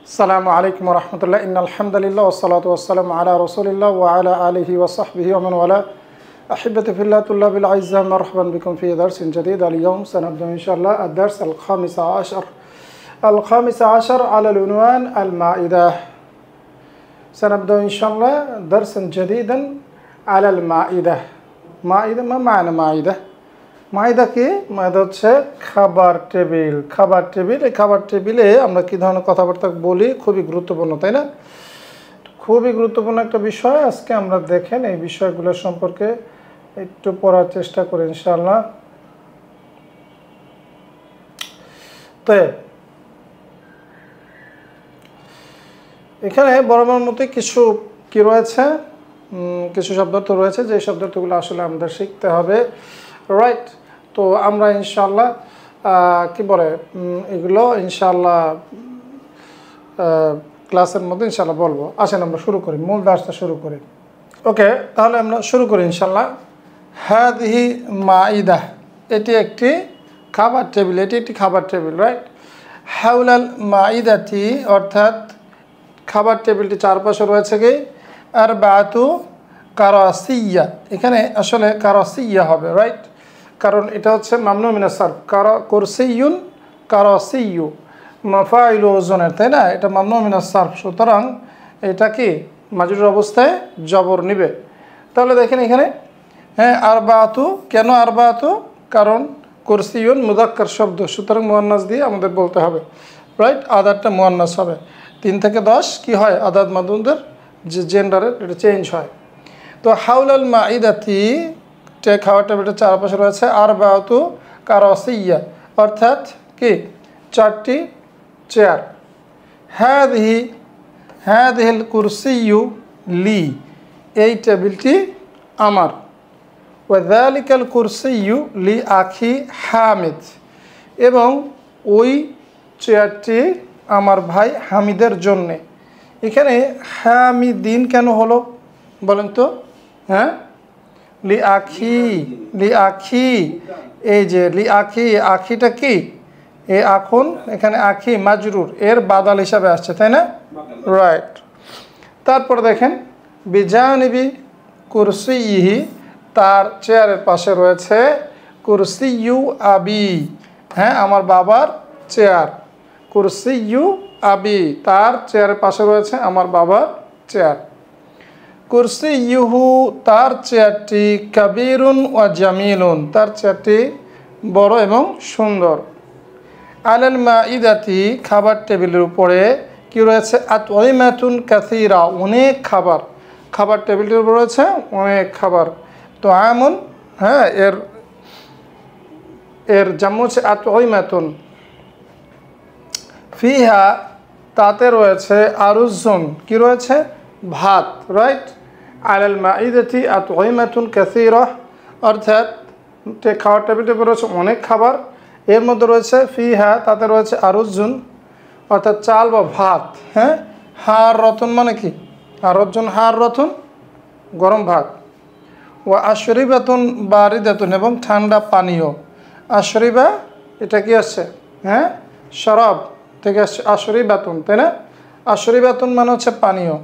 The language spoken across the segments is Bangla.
আসসালামু আলাইকুম ওয়া রাহমাতুল্লাহ ইন্নাল হামদুলিল্লাহ ওয়াসসালাতু ওয়াসসালামু আলা রাসূলিল্লাহ ওয়া আলা আলিহি ওয়া সাহবিহি ওয়া মান ওয়ালা আহিব্বাতি ফিল্লাহ তুল্লাবিল আইজ্জা মারহাবান বিকুম ফি দারসিন জাদীদ আল-ইয়াওম সানাবদা ইনশাআল্লাহ ad-dars al-khamis ashar ala al-unwan al-ma'idah سنبدأ إن شاء الله درسا جديدا على المائدة Maida ما معنى Maida Maida কি মাইদা হচ্ছে খাবার টেবিল এই খাবার টেবিলে আমরা কি ধরনের কথাবার্তা বলি খুবই গুরুত্বপূর্ণ তাই না খুবই গুরুত্বপূর্ণ একটা বিষয় আজকে আমরা দেখেন এই বিষয়গুলো সম্পর্কে একটু পড়ার চেষ্টা করি ইনশাআল্লাহ তো এখানে বরাবর মতো কিছু কি রয়েছে কিছু শব্দ তো রয়েছে যে শব্দগুলো আসলে আমাদের শিখতে হবে রাইট তো আমরা ইনশাআল্লাহ কি বলে এগুলো ইনশাআল্লাহ ক্লাসের মধ্যে ইনশাআল্লাহ বলবো আসেন আমরা শুরু করি মূল দার্সটা শুরু করি ওকে তাহলে আমরা শুরু করি ইনশাআল্লাহ হাদিহি মাইদা এটি একটি খাবার টেবিল রাইট হাউলাল মাইদাতি অর্থাৎ খাবার টেবিলটি চারপাশে রয়েছে কি আর বাতু কারাসিয়া এখানে আসলে কারাসিয়া হবে রাইট কারণ এটা হচ্ছে মামনু মিনাস সারফ কুরসিয়ুন কারাসিয়ু মাফাইলু ওজনের তাই না এটা মামনু মিনাস সারফ সুতরাং এটা কি মাজরুর অবস্থায় জবর নিবে তাহলে দেখেন এখানে হ্যাঁ আরবাতু কেন আরবাতু কারণ কুরসিয়ুন মুযাক্কার শব্দ সুতরাং মুয়ান্নাস দিয়ে আমাদের বলতে হবে রাইট আদারটা মুয়ান্নাস হবে 3 থেকে 10 কি হয় আদাদ মাদুদের যে জেন্ডারের এটা চেঞ্জ হয় তো হাউলাল মাইদাতি খাওয়ার টেবিলটা চারপাশে রয়েছে আর বাতু কারাসিয়া অর্থাৎ কি 4টি চেয়ার হাদিহিল কুরসিয়ু লি এই টেবিলটি আমার ওয়াযালিকাল কুরসিয়ু লি আখি হামিদ এবং ওই চেয়ারটি আমার ভাই হামিদের জন্যে এখানে হামিদিন কেন হলো বলেন তো হ্যাঁ লি আখি এই যে লি আখি আখিটা কি এই আখুন এখানে আখি মাজরুর এর বাদাল হিসাবে আসছে তাই না রাইট তারপর দেখেন বিজানিবি কুরসিহি তার চেয়ারের পাশে রয়েছে কুরসিয়ু আবি হ্যাঁ আমার বাবার চেয়ার কুরসিয়ু আবি তার চেয়ারের পাশে রয়েছে আমার বাবার চেয়ার কুরসিয়ুহু তার চেয়ারটি কাবীরুন ওয়া জামিলুন তার চেয়ারটি বড় এবং সুন্দর আলাল মাইদাতি খাবার টেবিলের উপরে কি রয়েছে আতওয়াইমাতুন কাসীরা অনেক খাবার টেবিলের উপরে রয়েছে অনেক খাবার তো আমন হ্যাঁ এর জামু হচ্ছে আতওয়াইমাতুন ফিহা তাতে রয়েছে আরুজুন কি রয়েছে ভাত রাইট আলাল মাইদাতি আতওয়াইমাতুন কাসীরা অর্থাৎ খাওয়ার টেবিলের উপরে রয়েছে অনেক খাবার এর মধ্যে রয়েছে ফিহা তাতে রয়েছে আরুজুন অর্থাৎ চাল বা ভাত হ্যাঁ হার রতন মানে কি আরুজুন হার রতন গরম ভাত ও আশরিবাতুন বারিদাতুন এবং ঠান্ডা পানীয় আশরিবা এটা কি আসছে হ্যাঁ শরাব থেকে আসছে আশরিবাতুন তাই না আশরিবাতুন মানে হচ্ছে পানীয়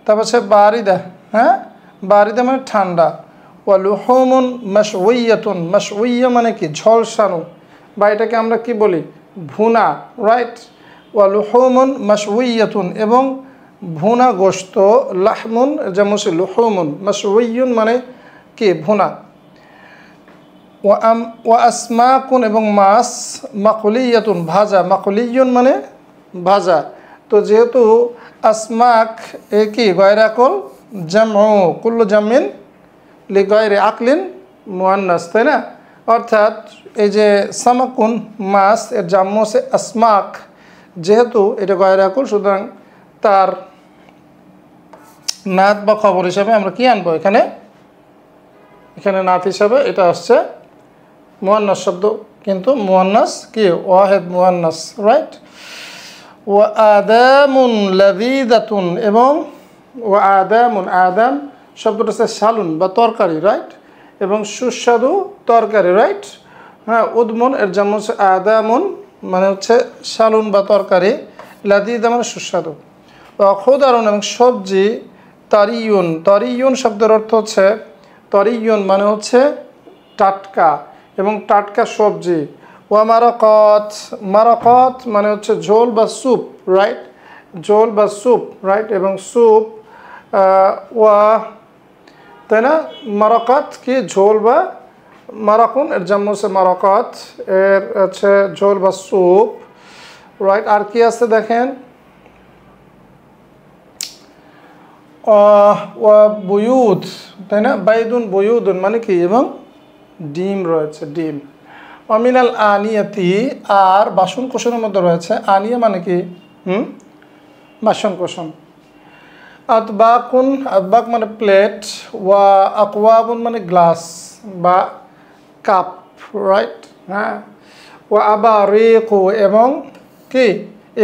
তারপর হচ্ছে বারিদা হ্যাঁ বারিদা মানে ঠান্ডা ওয়া লুহুমুন মাশউইয়াতুন মাশউইয়া মানে কি ঝলসানো বা এটাকে আমরা কি বলি ভুনা রাইট ওয়া লুহুমুন মাশউইয়াতুন এবং ভুনা গোশত লাহমুন যেমন হচ্ছে লুহুমুন মাশউইয়ুন মানে কি ভুনা ওয়া আসমাকুন এবং মাছ মাকুলিয়াতুন ভাজা মাকুলিয়ুন মানে ভাজা তো যেহেতু আসমাক এ কি গয়রাকুল জামউ কুল্লু জামিন লি গয়রি আকলিন মুয়ান্নাস তাই না অর্থাৎ এই যে সামাকুন মাছ এর জাম্মু হচ্ছে আসমাক যেহেতু এটা গয়রাকুল সুতরাং তার নাত বা খবর হিসাবে আমরা কি আনবো এখানে নাত হিসাবে এটা আসছে মুয়ান্নাস শব্দ কিন্তু মুয়ান্নাস কি ওয়াহিদ মুয়ান্নাস রাইট ওয়া আদামুন লাযীদাতুন এবং ওয়া আদাম শব্দটা হচ্ছে সালুন বা তরকারি রাইট এবং সুস্বাদু তরকারি রাইট হ্যাঁ উদমুন এর যেমন হচ্ছে আদামুন মানে হচ্ছে সালুন বা তরকারি লাদিদা মানে সুস্বাদু। খুদারুন এবং সবজি, তারিয়ুন, তারিয়ুন শব্দের অর্থ হচ্ছে, তারিয়ুন মানে হচ্ছে টাটকা এবং টাটকা সবজি। ওয়া মারাকাত, মারাকাত মানে হচ্ছে ঝোল বা স্যুপ, রাইট, ঝোল বা স্যুপ, রাইট, এবং স্যুপ ওয়া, তাই না, মারাকাত কি ঝোল বা মারাকুন এর জাম্মু হচ্ছে মারাকাত, এর হচ্ছে ঝোল বা স্যুপ, রাইট। আর কি আছে দেখেন, ওয়া বুয়ুদ, তাই না, বাইদুন বুয়ুদুন মানে কি, এবং ডিম রয়েছে, ডিম। অমিনাল আনিয়াতি, আর বাসন কোষণের মধ্যে রয়েছে, আনিয়া মানে কি, বাসন কোষণ। আতবাকুন, আতবাক মানে প্লেট, ওয়া আকওয়াবুন মানে গ্লাস বা কাপ, রাইট, হ্যাঁ। ওয়া আবারিকু এবং কি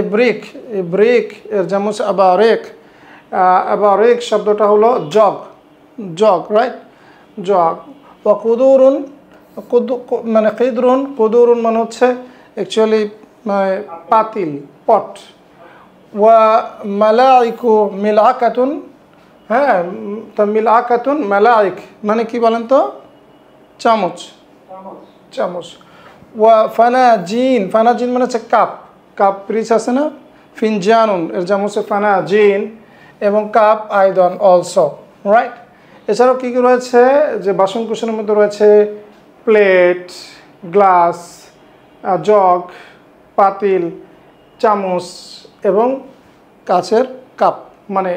ইব্রিক, ইব্রিক এর যেমন হচ্ছে আবারিক, আবারিক শব্দটা হলো জগ, জগ, রাইট, জগ। ওয়া কুদুরুন, মানে কিদরুন, কুদুরুন মানে হচ্ছে অ্যাকচুয়ালি পাতিল, পট। ওয়া মালাইকু মিলাকাতুন, হ্যাঁ, তো মিলাকাতুন মালাইক মানে কি বলেন তো, চামচ, চামচ। ওয়া ফানাজিন, ফানাজিন মানে হচ্ছে কাপ, কাপ পিরিচ আছে না, ফিনজানুন এর যেমন হচ্ছে ফানাজিন এবং কাপ আইদন অলসো, রাইট। এছাড়াও কী কী রয়েছে, যে বাসন কুসনের মধ্যে রয়েছে প্লেট, গ্লাস, জগ, পাতিল, চামচ এবং কাচের কাপ, মানে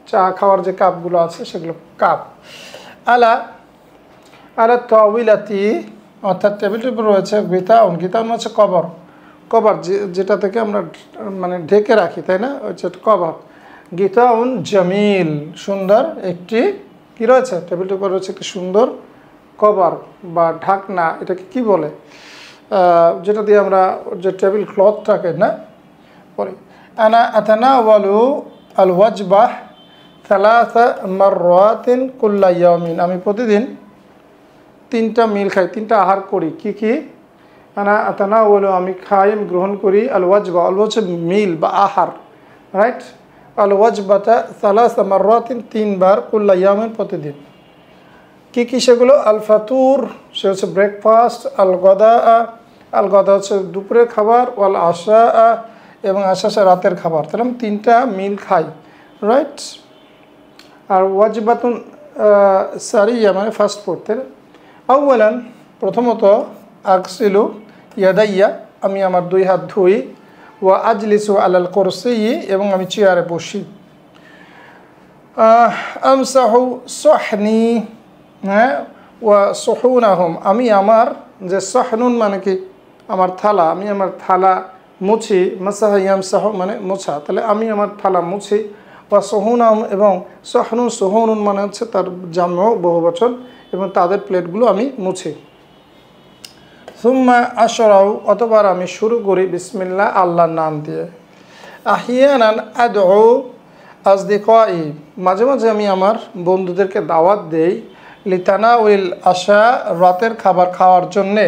চা খাওয়ার যে কাপগুলো আছে সেগুলো কাপ। আলা, আলা তাওবিলাতি, অর্থাৎ টেবিলের উপর রয়েছে গিতাউন, গিতাউন হচ্ছে কভার, কভার যেটা থেকে আমরা মানে ঢেকে রাখি, তাই না, হচ্ছে কভার। গিতাউন জামিল, সুন্দর একটি কি রয়েছে, টেবিলটির উপর রয়েছে একটি সুন্দর কভার বা ঢাকনা, এটাকে কি বলে, যেটা দিয়ে আমরা যে টেবিল ক্লথ থাকে না পরে। আনা আতানাওয়ালু আল ওয়াজবাহ সালাসা মাররাতিন কুল্লা ইয়াউমিন, আমি প্রতিদিন 3টা মিল খাই, 3টা আহার করি। কি কি, আনা আতানাওয়ালু আমি খাই, আমি গ্রহণ করি, আল ওয়াজবা, আল হচ্ছে মিল বা আহার, রাইট, আল ওয়াজবাতা সালাসা মাররাতিন 3বার, কুল্লা ইয়াউমিন প্রতিদিন। কি কি সেগুলো, আল ফাতুর সে হচ্ছে ব্রেকফাস্ট, আল গদা, আল গদা হচ্ছে দুপুরের খাবার, ওয়াল আশা এবং আশা রাতের খাবার, তাহলে আমি 3টা মিল খাই, রাইট। আর ওয়াজিবাতুন সারিয়া মানে ফাস্ট ফুড, তাই না। আউয়ালান প্রথমত, আগসিলু ইয়াদাইয়া আমি আমার 2 হাত ধুই, ওয়া আজলিসু আলাল কুরসি এবং আমি চেয়ারে বসি, আমসাহু সহনি, হ্যাঁ, ওয়া সুহুনাহুম আমি আমার যে সহনুন মানে কি আমার থালা, আমি আমার থালা মুছি, মাসাহ ইয়ামসাহ মানে মোছা, তাহলে আমি আমার থালা মুছি। ওয়া সুহুনাহুম এবং সহনুন, সুহুনুন মানে হচ্ছে তার জাম্য বহুবচন, এবং তাদের প্লেটগুলো আমি মুছি। সুম্মা আশরাউ অতবার আমি শুরু করি বিসমিল্লাহ আল্লাহর নাম দিয়ে। আহিয়ানান আদউ আসদিকাই মাঝে মাঝে আমি আমার বন্ধুদেরকে দাওয়াত দেই, লিতানাউল আশা রাতের খাবার খাওয়ার জন্যে,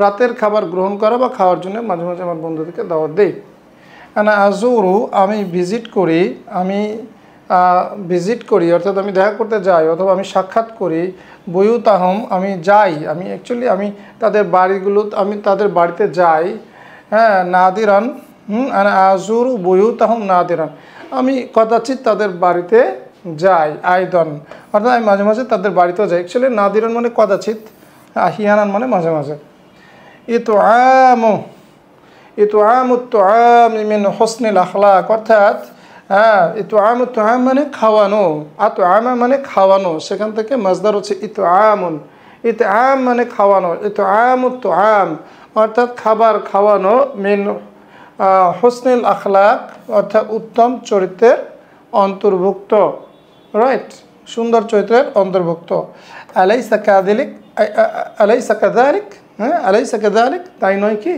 রাতের খাবার গ্রহণ করা বা খাওয়ার জন্য মাঝে মাঝে আমার বন্ধুদেরকে দাওয়াত দেই। আনা আজুরু আমি ভিজিট করি, আমি ভিজিট করি অর্থাৎ আমি দেখা করতে যাই অথবা আমি সাক্ষাৎ করি, বুয়ুতাহম আমি যাই, আমি অ্যাকচুয়ালি আমি তাদের বাড়িগুলো, আমি তাদের বাড়িতে যাই, হ্যাঁ, নাদিরান, আনা আজুরু বুয়ুতাহম নাদিরান আমি কদাচিৎ তাদের বাড়িতে যাই, আইদন অর্থাৎ আমি মাঝে মাঝে তাদের বাড়িতেও যাই। অ্যাকচুয়ালি নাদিরান মানে কদাচিৎ, আহিয়ানান মানে মাঝে মাঝে। ইতআমু, ইতআমু তুআম মিন হুসনিল আখলাক অর্থাৎ, হ্যাঁ, ইতআমু তুআম মানে খাওয়ানো, আতআমা মানে খাওয়ানো, সেখান থেকে মাজদার হচ্ছে ইতআমুন, ইতআম মানে খাওয়ানো, ইতআমু তুআম অর্থাৎ খাবার খাওয়ানো, মিন হুসনিল আখলাক অর্থাৎ উত্তম চরিত্রের অন্তর্ভুক্ত, রাইট, সুন্দর চরিত্রের অন্তর্ভুক্ত। আলাইসা কাযালিক, আলাইসা কাযালিক, হ্যাঁ, আলাইসা কাযালিক তাই নয় কি।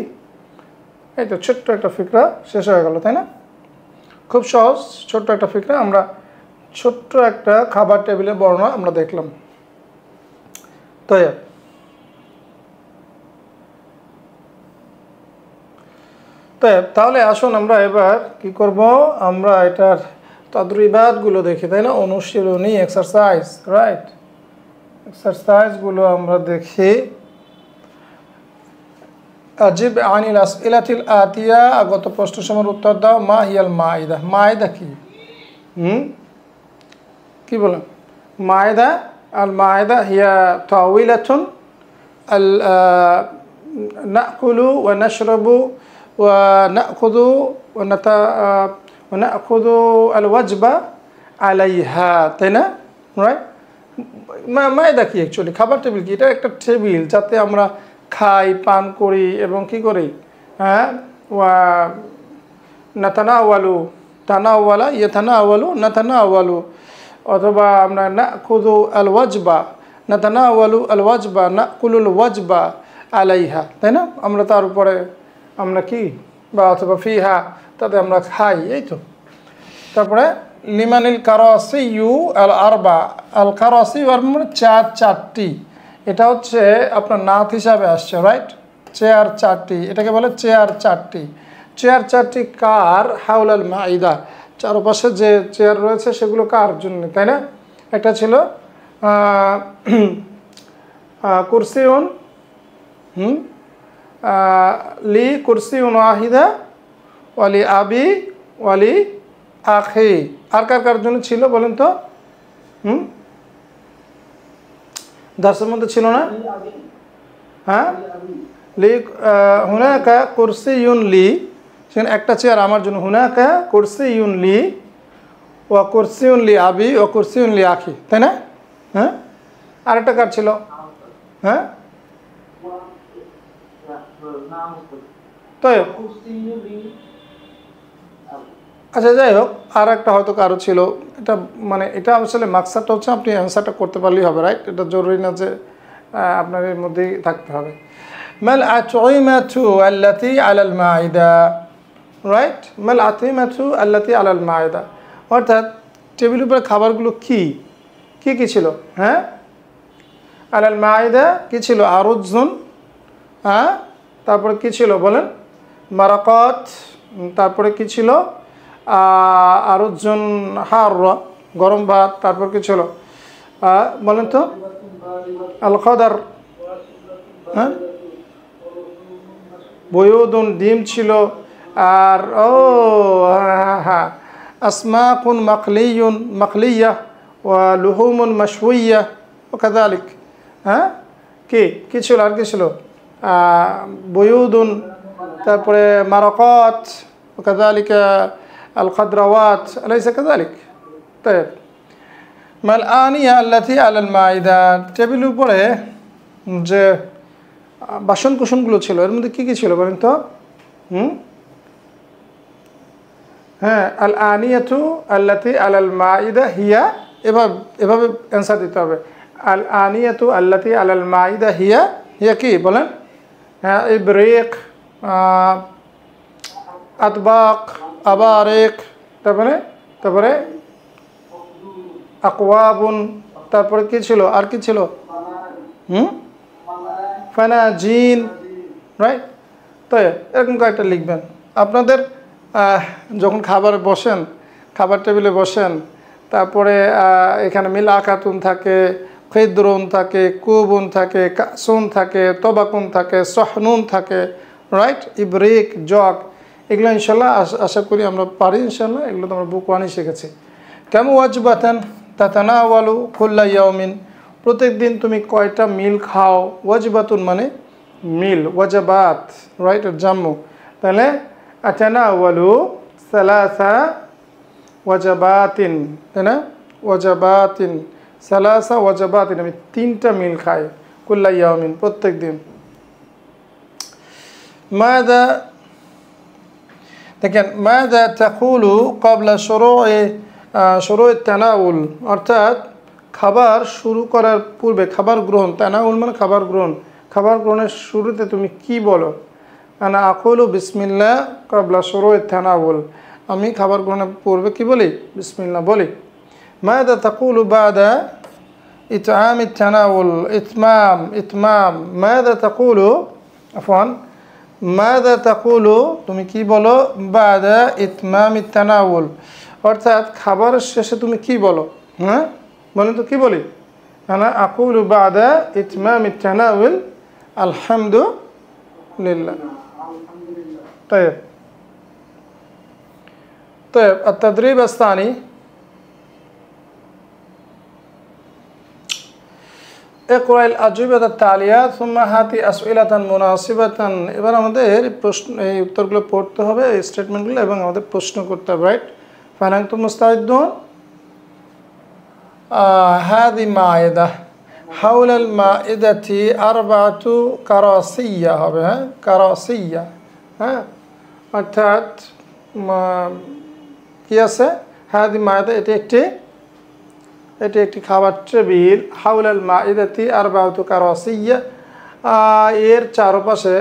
এই তো ছোট্ট একটা ফিকরা শেষ হয়ে গেল, তাই না, খুব সহজ ছোট্ট একটা ফিকরা, আমরা ছোট্ট একটা খাবার টেবিলের বর্ণনা আমরা দেখলাম। তাহলে আসুন আমরা এবার কি করব, আমরা এটার তাদরিবাতগুলো দেখি, তাই না? অনুশীলনী এক্সারসাইজ, রাইট? এক্সারসাইজগুলো আমরা দেখি। আজিব আনিল আসইলাতিল আতিয়া, আগত প্রশ্নসমূহের উত্তর দাও। মা হিয়াল মাইদা, মাইদা কি? কি বলেন? মাইদা, আল মাইদা হিয়া তাওয়িলাতুন আল নাকুলু ওয়া নাশরাবু ওয়া নাখুযু ওয়া নাখুযু আল ওয়াজবা আলাইহা, তাই না? রাইট? মাইদা কি অ্যাকচুয়ালি? খাবার টেবিল কি? এটা একটা টেবিল যাতে আমরা খাই, পান করি এবং কি করি, হ্যাঁ, ওয়া নাতানাওয়ালু, তানাওয়ালা ইয়াতানাওয়ালু নাতানাওয়ালু, অথবা আমরা নাখুযু আল ওয়াজবা, নাতানাওয়ালু আল ওয়াজবা, নাকুলুল ওয়াজবা আলাইহা, তাই না? আমরা তার উপরে আমরা কি, বা অথবা ফিহা, তাতে আমরা খাই, এই তো। তারপরে লিমানিল কারাসিউ আল আরবা, আল কারাসিউ আর মানে চারটি, এটা হচ্ছে আপনার নাথ হিসাবে আসছে, রাইট? চেয়ার চারটি, এটাকে বলে চেয়ার চারটি। চেয়ার চারটি কার? হাউল আল মাইদা, চারপাশে যে চেয়ার রয়েছে সেগুলো কার জন্য, তাই না? একটা ছিল কুরসিউন, লি কুরসিউন ওয়াহিদা ওয়ালি আবি ওয়ালি আখি, আর কার জন্য ছিল বলেন তো? দার্সের মধ্যে ছিল না? হ্যাঁ, লি হুনাকা কুরসিউন লি, সেখানে একটা চেয়ার আমার জন্য। হুনাকা কুরসিউন লি ওয়া কুরসিউন লি আবি ওয়া কুরসিউন লি আখি, তাই না? হ্যাঁ, আরেকটা কার ছিল? হ্যাঁ, তাই। আচ্ছা, যাই হোক, আর একটা হয়তো কারো ছিল। এটা মানে এটা আসলে মাকসাদটা হচ্ছে আপনি অ্যান্সারটা করতে পারলেই হবে, রাইট? এটা জরুরি না যে আপনার এর মধ্যেই থাকতে হবে। মাল আতইমাতু আল্লাতী আলাল মাইদা, রাইট? মাল আতইমাতু আল্লাতী আলাল মাইদা, অর্থাৎ টেবিলের উপরে খাবারগুলো কি কি ছিল? হ্যাঁ, আলাল মাইদা কি ছিল? আরুজুন, হ্যাঁ, তারপরে কি ছিল বলেন? মারাকাত, তারপরে কি ছিল? আরুজুন হার, গরম ভাত, তারপর কি ছিল বলেন তো? আল খাদার, হ্যাঁ, বয়ুদুন, ডিম ছিল। আর হ্যাঁ, আসমাকুন মাকলিয়ুন মাকলিয়া ওয়া লুহুমুন মাশউইয়া ওয়া কাযালিক, হ্যাঁ, কি ছিল? আর কি ছিল? বয়ুদুন, তারপরে মারাকাত ওয়া কাযালিকা আল খাদরাওয়াত, আলাইসা কাযালিক? তাই মাল আনিয়া আল্লাতী আলাল মাইদা, টেবিলের উপরে যে বাসন কুসনগুলো ছিল এর মধ্যে কি ছিল বলেন তো? হ্যাঁ, আল আনিয়াতু আল্লাতী আলাল মাইদা হিয়া, এভাবে অ্যান্সার দিতে হবে। আল আনিয়াতু আল্লাতী আলাল মাইদা হিয়া, হিয়া কি বলেন? হ্যাঁ, ইবরিক, আতবাক, আবারিক, তারপরে আকওয়াবুন, তারপরে কি ছিল? আর কি ছিল? ফানাজিন, রাইট? তো এরকম কয়েকটা লিখবেন। আপনাদের যখন খাবার টেবিলে বসেন, তারপরে এখানে মিলাকাতুন থাকে, খিদরুন থাকে, কুবুন থাকে, কাসুন থাকে, তবাকুন থাকে, সহনুন থাকে, রাইট? ইবরিক, জগ, এগুলো ইনশাল্লাহ আশা করি আমরা পারি ইনশাল্লাহ। এগুলো তো আমরা বুক ওয়ানই শিখেছি। কেমন ওয়াজবাতান তাতানাওয়ালু কুল্লা ইয়াউমিন, প্রত্যেক দিন তুমি কয়টা মিল খাও? ওয়াজবাতুন মানে মিল, ওয়াজাবাত, রাইট? জাম্মু, তাহলে আতানাওয়ালু সালাসা ওয়াজাবাতিন, তাই না? ওয়াজাবাতিন, সালাসা ওয়াজাবাতিন, আমি 3টা মিল খাই। কুল্লা ইয়াউমিন, প্রত্যেক দিন। মাযা, দেখেন, মাযা তাকুলু ক্বাবলা শুরুই তানাউল, অর্থাৎ খাবার শুরু করার পূর্বে, খাবার গ্রহণ, তানাউল মানে খাবার গ্রহণ, খাবার গ্রহণের শুরুতে তুমি কি বলো? আনা আকুলু বিসমিল্লাহ ক্বাবলা শুরুই তানাউল, আমি খাবার গ্রহণের পূর্বে কি বলি? বিসমিল্লাহ বলি। মাযা তাকুলু বাদা ইতআমি তানাউল, ইতমাম, মাযা তাকুলু, আফওয়ান, মাযা তাকুলু, তুমি কি বলো, বাদা ইতমামিত তানাউল, অর্থাৎ খাবারের শেষে তুমি কি বলো? হ্যাঁ বলেন তো কি বলি? আনা আকুলু বাদা ইতমামিত তানাউল আলহামদুলিল্লাহ। طيب طيب التدريب الثاني اقرأ الأجوبة التالية ثم هاتي أسئلة مناسبة। এবার আমাদের প্রশ্ন এই উত্তরগুলো পড়তে হবে, এই স্টেটমেন্টগুলো, এবং আমাদের প্রশ্ন করতে হবে, রাইট? ফাইন আনতুম মুস্তাইদুন? هذه مائدة حول المائدة أربعة كراسية হবে, হ্যাঁ كراسية, হ্যাঁ অর্থাৎ কি আছে? هذه مائدة, এটি একটি খাবার টেবিল। হাউলাল মাইদাতি আরবাউতু কারাসিয়া, এর চারপাশে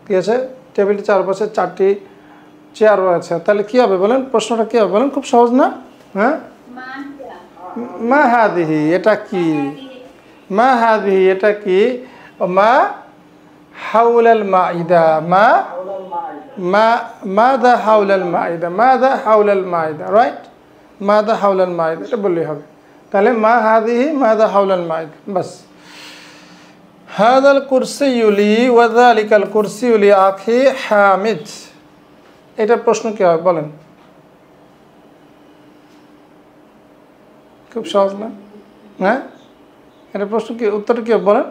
কি আছে? টেবিলের চারপাশে 4টি চেয়ার রয়েছে। তাহলে কি হবে বলেন? প্রশ্নটা কি হবে বলেন? খুব সহজ না? হ্যাঁ, মা হাদিহি, এটা কি? মা হাদিহি, এটা কি? মা হাউলাল মাইদা, মাদা হাউলাল মাইদা, মাদা হাউলাল মাইদা, রাইট? মাদা হাউলাল মাইদা, এটা বললেই হবে। তাহলে মা হাদিহি মাদা হাউলাল মাইদা, বাস। হাদাল কুরসিয়্যু লি ওয়া যালিকাল কুরসিয়্যু লি আখি হামিদ, এটা প্রশ্ন কি হবে বলেন? খুব সহজ না? হ্যাঁ, এটা প্রশ্ন কি, উত্তরটা কি হবে বলেন?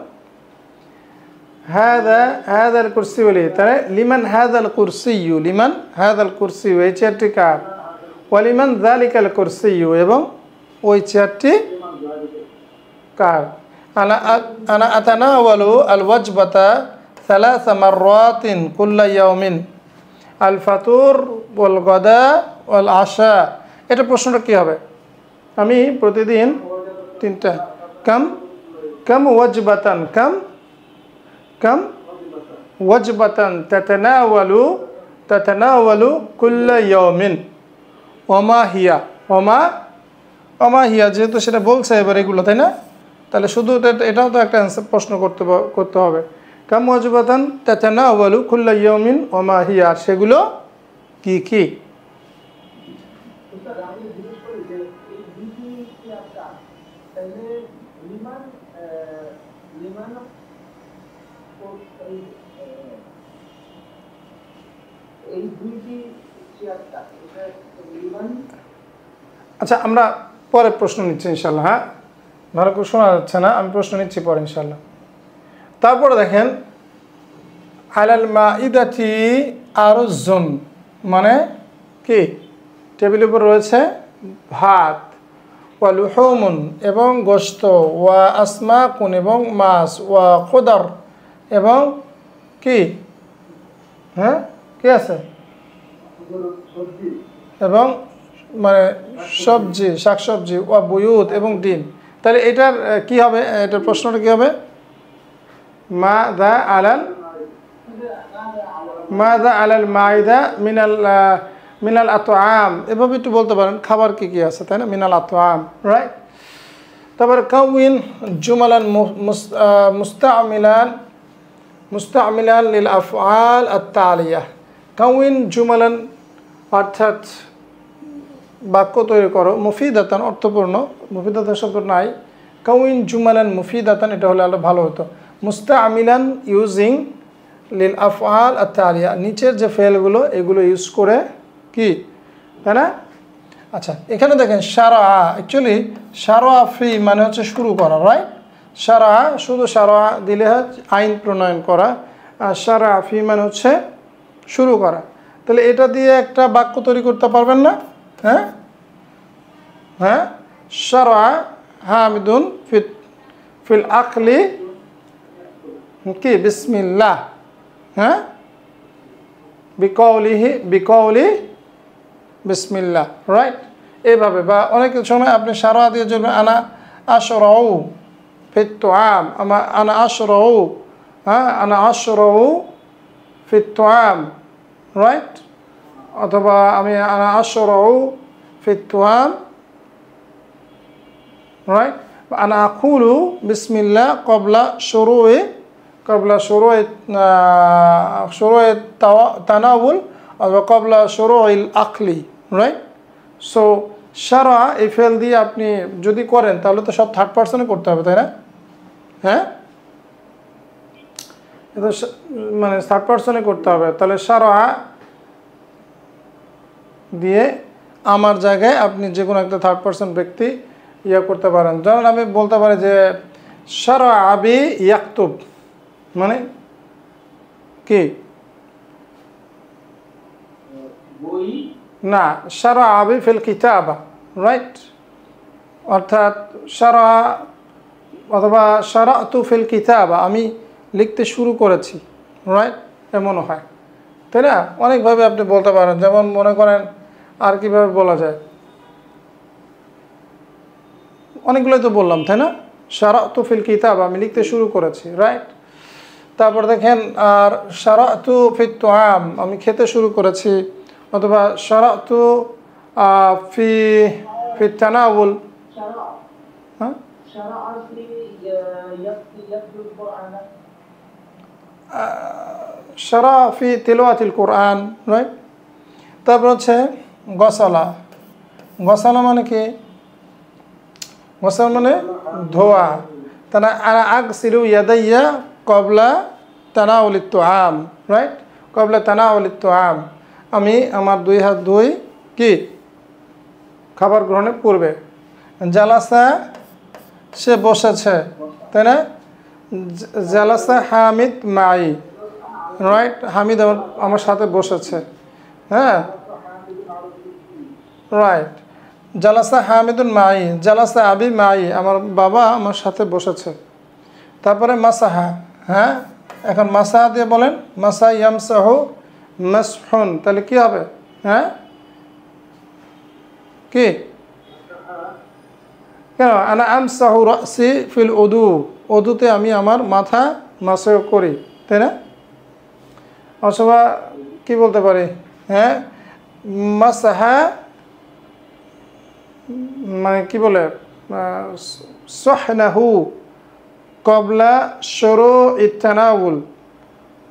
হাদাল কুরসিয়্যু লি, তাহলে লিমান হাদাল কুরসিয়্যু, লিমান হাদাল কুরসিয়্যু, এই চেয়ারটি কার? ওয়া লিমান যালিকাল কুরসিয়্যু, এবং ওই চেয়ারটি কার? আনা আতানাওয়ালু আল ওয়াজবাতা সালাসা মাররাতিন কুল্লা ইয়াউমিন আল ফাতুর ওয়াল গাদা ওয়াল আশা, এটা প্রশ্নটা কি হবে? আমি প্রতিদিন 3টা কাম ওয়াজবাতান, কাম ওয়াজবাতান তাতানাওয়ালু কুল্লা ইয়াউমিন ওমা হিয়া, ওমা হিয়া, যেহেতু সেটা বলছে এবার এগুলো, তাই না? তাহলে শুধু এটাও তো একটা অ্যান্সার প্রশ্ন করতে হবে। কাম ওয়াজবাতান তাতানাওয়ালু কুল্লা ইয়াউমিন ওমা হিয়া, সেগুলো কি কি? আচ্ছা, আমরা পরে প্রশ্ন নিচ্ছি ইনশাল্লাহ। হ্যাঁ, ভালো করে শোনা যাচ্ছে না, আমি প্রশ্ন নিচ্ছি পরে ইনশাল্লাহ। তারপরে দেখেন, আলাল মাইদাতি আরুজুন, মানে কি? টেবিলের উপর রয়েছে ভাত, ওয়া লুহুমুন, এবং গোশত, ওয়া আসমাকুন, এবং মাছ, ওয়া খুদার, এবং কি? হ্যাঁ, কি আছে? এবং মানে সবজি, শাকসবজি, ওয়া বুয়ুত, এবং ডিম। তাহলে এটার কি হবে? এটার প্রশ্নটা কি হবে? মাযা আলাল মাইদা মিনাল আতআম, এভাবে একটু বলতে পারেন, খাবার কি কি আছে, তাই না? মিনাল আতআম, রাইট? তারপরে কাউইন জুমালান মুস্তামিলান লিল আফআল আত-তালিয়া, কাউইন জুমালান, অর্থাৎ বাক্য তৈরি করো, মুফিদাতান, অর্থপূর্ণ, মুফিদাতান শব্দ নাই, কাউইন জুমালান মুফিদাতান, এটা হলে আরো ভালো হতো। মুস্তামিলান, ইউজিং, লিল আফআল আত-তালিয়া, নিচের যে ফেলগুলো এগুলো ইউজ করে, কি, তাই না? আচ্ছা, এখানে দেখেন শারা, অ্যাকচুয়ালি শারা ফি মানে হচ্ছে শুরু করা, রাইট? শারা, শুধু শারা দিলে আইন প্রণয়ন করা, আর শারা ফি মানে হচ্ছে শুরু করা। তাহলে এটা দিয়ে একটা বাক্য তৈরি করতে পারবেন না? হ্যাঁ হ্যাঁ, শারা হামিদুন ফিল আকলি কি বিসমিল্লাহ, হ্যাঁ, বিকৌলি বিসমিল্লাহ, রাইট? এইভাবে, বা অনেক সময় আপনি শারা দিয়ে চলবেন, আনা আশরাউ ফিত তুআম, আনা আশরাউ, হ্যাঁ, আনা আশরাউ ফিত তুআম, রাইট? অথবা আমি আনা আশরাউ ফিত তুআম, রাইট? আনা আকুলু বিসমিল্লাহ ক্বাবলা শুরুই কবলা শুরুয়ে তানাউল অথবা কবলা শুরুইল আকলি, রাইট? সো শারা এই ফেল দিয়ে আপনি যদি করেন তাহলে তো সব থার্ড পার্সনে করতে হবে, তাই না? হ্যাঁ, এটা মানে থার্ড পার্সনে করতে হবে। তাহলে শারা দিয়ে আমার জায়গায় আপনি যে কোনো একটা থার্ড পার্সন ব্যক্তি ইয়া করতে পারেন। যেমন আমি বলতে পারি যে শারা আবি ইয়াকতুব, মানে কি না, শারা আবি ফিল কিতাবা, রাইট? অর্থাৎ শারা অথবা শারাতু ফিল কিতাবা, আমি লিখতে শুরু করেছি, রাইট? এমনও হয়, তাই না? অনেকভাবে আপনি বলতে পারেন। যেমন মনে করেন আর কিভাবে বলা যায়, অনেকগুলোই তো বললাম, তাই না? শারাতু ফিল কিতাবা, আমি লিখতে শুরু করেছি, রাইট? তারপর দেখেন আর শারাতু ফিত তুআম, আমি খেতে শুরু করেছি, অথবা শারাতু ফি ফিত তানাউল, হ্যাঁ, শারা ফি তিলাওয়াতিল কোরআন, রাইট? তারপর হচ্ছে গসালা। গসালা মানে কি? গসালা মানে ধোয়া। তানা আনা আগসিলু ইয়াদাইয়া কবলা তানাউলিত তুআম, রাইট? কবলা তানাউলিত তুআম, আমি আমার দুই হাত ধুই কি খাবার গ্রহণের পূর্বে। জালাসা, সে বসেছে, তাই না? জালাসা হামিদ মাই, রাইট? হামিদ আমার সাথে বসেছে, হ্যাঁ, রাইট। জালাসা হামিদুন মাই, জালাসা আবি মাই, আমার বাবা আমার সাথে বসেছে। তারপরে মাসাহা, হ্যাঁ, এখন মাসাহা দিয়ে বলেন, মাসা ইয়ামসাহু মাসহুন, তাহলে কি হবে? হ্যাঁ, কি কেন? আনা আমসাহু রাসি ফিল উদু, উদুতে আমি আমার মাথা মাসাহ করি, তাই না? অথবা কি বলতে পারি, হ্যাঁ, মাসাহা মানে কি বলে, সাহনাহু কবলা শুরুইত তানাউল,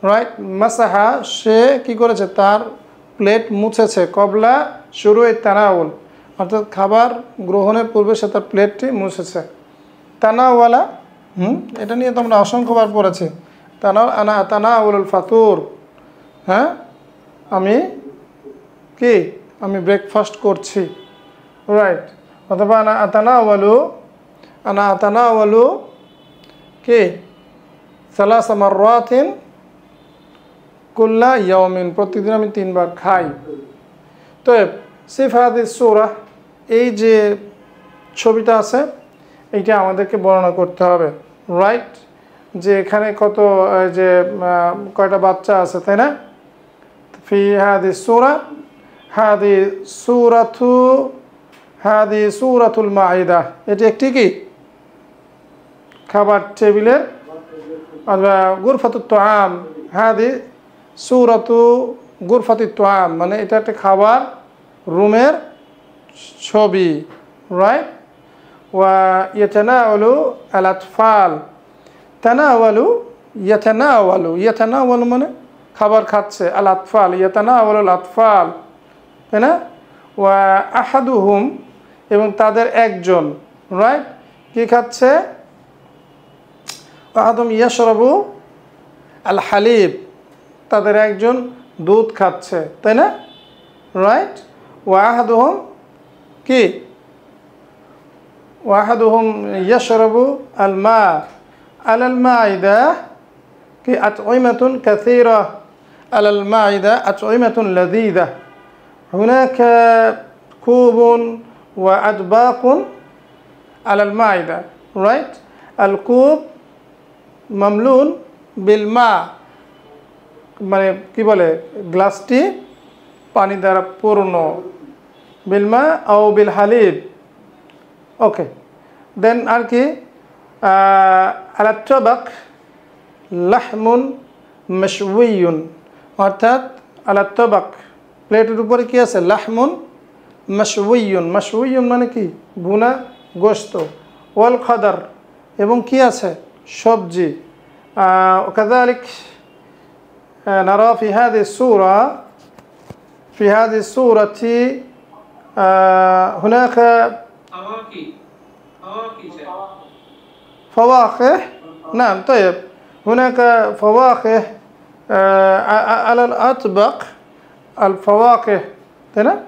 রাইট? মাসাহা, সে কি করেছে, তার প্লেট মুছেছে, কবলা শুরুইত তানাউল, অর্থাৎ খাবার গ্রহণের পূর্বে সে তার প্লেটটি মুছেছে। তানাওয়ালা, এটা নিয়ে তো আমরা অসংখ্যবার পড়েছি। তানাউলুল ফাতুর, হ্যাঁ, আমি কি, আমি ব্রেকফাস্ট করছি, রাইট? অথবা আনা আতানাওয়ালু কি সালাসা মাররাতিন কুল্লা ইয়াউমিন, প্রত্যেকদিন আমি 3 বার খাই। তো সিফাতিস সূরা, এই যে ছবিটা আছে এইটা আমাদেরকে বর্ণনা করতে হবে, রাইট? যে এখানে কত, যে কয়টা বাচ্চা আছে, তাই না? ফি হাদিস সূরা, হাদি সূরাতুল মাইদা, এটি একটি কি খাবার টেবিলের, গুরফাতুত তুআম, হাদি সূরাতু গুরফাতুত তুআম, মানে এটা একটা খাবার রুমের ছবি, রাইট? ওয়া ইয়াতানাওয়ালু আল আতফাল, ইয়াতানাওয়ালু মানে খাবার খাচ্ছে, আল আতফাল, ইয়াতানাওয়ালু আল আতফাল, তাই না? ওয়া আহাদুহুম, এবং তাদের একজন, রাইট, কি খাচ্ছে? আহাদুম ইয়াশরাবু আল হালিব, তাদের একজন দুধ খাচ্ছে, তাই না? রাইট? ওয়া আহাদুহুম কি, ওয়া আহাদুহুম ইয়াশরাবু আল মা, আলাল মাইদা কি আতঈমাতুন কাসীরা, আলাল মাইদা আতঈমাতুন লাযীযা, হুনাকা কুবুন ওয়া আদবাকুন আলাল মাইদা, রাইট? আল কুব মামলুন বিল মা, মানে কি বলে, গ্লাসটি পানি দ্বারা পূর্ণ, বিল মা আও বিল হালিব, ওকে। দেন আর কি, আলাত তাবাক লাহমুন মাশউইয়ুন, অর্থাৎ আলাত তাবাক, প্লেটের উপরে কি আছে? লাহমুন মাশউইয়ুন, মাশউইয়ুন মানে কি ভুনা গোশত, ওয়াল খাদার, এবং কি আছে? সবজি, وكذلك نرى في هذه السورة هناك فواكه. نعم طيب، هناك فواكه على الأطبق، الفواكه تمام،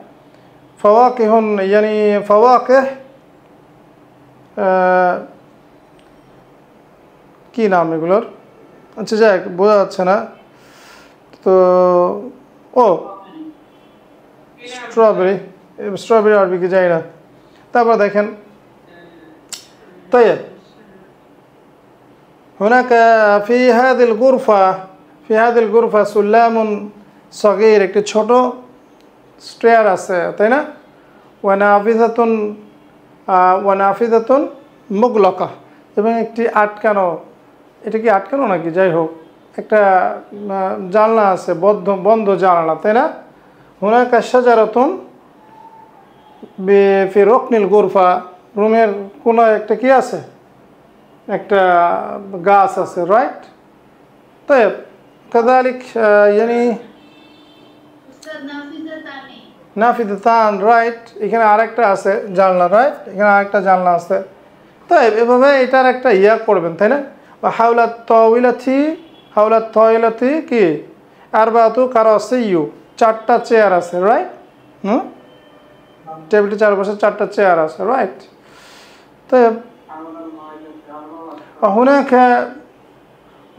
فواكه يعني فواكه কি নাম এগুলোর, আচ্ছা যাই বোঝা যাচ্ছে না তো। ও স্ট্রবেরি আরবি কি যাই না। তারপর দেখেন طيب هناك في هذه الغرفة سلام صغير، একটি ছোট স্টেয়ার আছে তাই না। ওয়ানাফিজাতুন মুগলাকা, এবং একটি আটকানো, এটা কি আটকানো নাকি যাই হোক একটা জানলা আছে, বন্ধ জানলা তাই না। হুনাকা শাজারাতুন ফি রুকনিল গুরফা, রুমের কোন একটা কি আছে, একটা গাছ আছে রাইট। طيب كذلك يعني নাফিদাতান রাইট, এখানে আরেকটা আছে জানলা রাইট, এখানে আরেকটা জানলা আছে। তাই এভাবে এটার একটা ইয়া করবেন তাই না। বা হাওলাত তওয়াইলাতি কি আরবাতু কারাসিয়ু, চারটা চেয়ার আছে রাইট। টেবিলটির চারপাশে চারটা চেয়ার আছে রাইট। طيب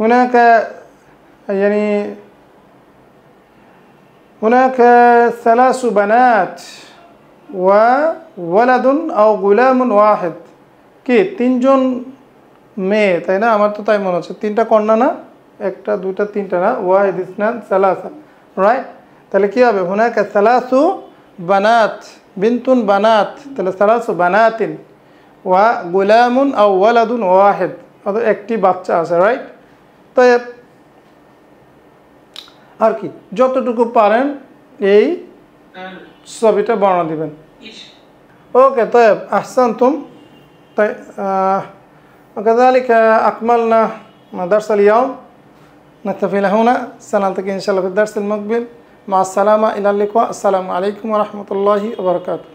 هناك يعني هناك 3 بنات وولد أو غلام واحد, কি 3 জন মেয়ে তাই না, আমার তো তাই মনে হচ্ছে 3টা কন্যা না, 1টা 2টা 3টা না, ওয়াহিদ ইসনান সালাসা রাইট। তাহলে কি হবে হুনাকা 3 বানাত বিনতুন বানাত, তাহলে 3 বানাতিন ওয়া গুলামুন আও ওয়ালাদুন ওয়াহিদ, অর্থাৎ একটি বাচ্চা আছে রাইট। তো আর কি যতটুকু পারেন এই ছবিটা বর্ণনা দিবেন। ওকে طيب احسنتم طيب وكذلك اكملنا درس اليوم، نكتفي هنا، سنلتقي ان شاء الله في الدرس المقبل، مع السلامة، الى اللقاء، السلام عليكم ورحمة الله وبركاته.